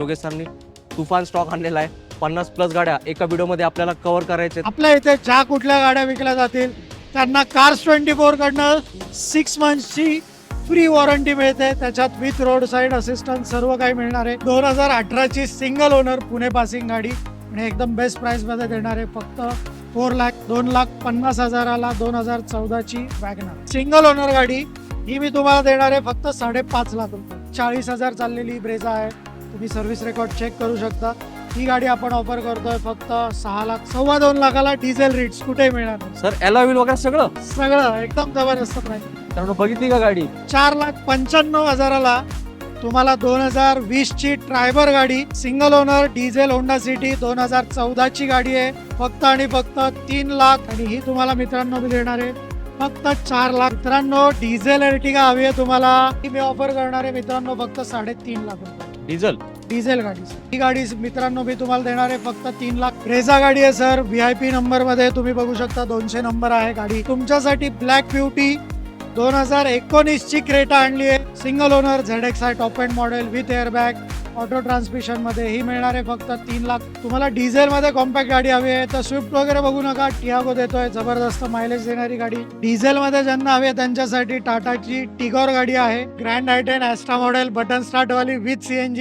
योगेश तुफान स्टॉक आणलेला आहे. 50+ गाड्या एका व्हिडिओमध्ये आपल्याला कव्हर करायचे. आपल्या इथे ज्या कुठल्या गाड्या विकल्या जातील त्यांना Cars24 कडनं 6 मंथची फ्री वॉरंटी मिळते. त्याच्यात विथ रोड साईड असिस्टन्स सर्व काही मिळणार आहे. 2018ची सिंगल ओनर पुणे पासिंग गाडी आणि एकदम बेस्ट प्राइस मध्ये देणार आहे. फक्त 4,02,50,000ला 2014ची वॅगनर सिंगल ओनर गाडी ही मी तुम्हाला देणार आहे फक्त 5.5 लाख रुपये. 40,000 चाललेली ब्रेझा आहे. तुम्ही सर्व्हिस रेकॉर्ड चेक करू शकता. ही गाडी आपण ऑफर करतोय फक्त 6 लाख 2.25 लाखाला. डिझेल रिट्स कुठे मिळणार नाही. सर अलॉय व्हील वगैरे सगळं सगळं एकदम जबरदस्त प्राइस. त्यामुळे बघितली का गाडी? 4,95,000ला तुम्हाला 2020ची ट्रायबर गाडी single owner diesel Honda City 2014ची गाडी आहे. फक्त आणि फक्त 3 लाख आणि ही तुम्हाला मित्रांनो मी देणार आहे फक्त 4 लाख. मित्रांनो डिझेल एर्टिगा हवी आहे तुम्हाला, ही मी ऑफर करणार आहे मित्रांनो फक्त 3.5 लाख रुपये. डिझेल गाडी ही गाडी मित्रांनो मी तुम्हाला देणार आहे फक्त 3 लाख. ब्रेझा गाडी आहे सर, VIP नंबर मध्ये तुम्ही बघू शकता 200 नंबर आहे गाडी. तुमच्यासाठी ब्लॅक ब्युटी 2019ची क्रेटा आणली आहे. Single owner ZXi top end model with airbag auto transmission मध्ये ही मिळणार आहे फक्त 3 लाख. तुम्हाला डिझेल मध्ये कॉम्पॅक्ट गाडी हवी आहे तर स्विफ्ट वगैरे बघू नका. टियागो देतोय जबरदस्त मायलेज देणारी गाडी. डिझेल मध्ये ज्यांना हवी आहे त्यांच्यासाठी टाटाची टिगॉर गाडी आहे. Grand i10 Astra model button start वाली विथ CNG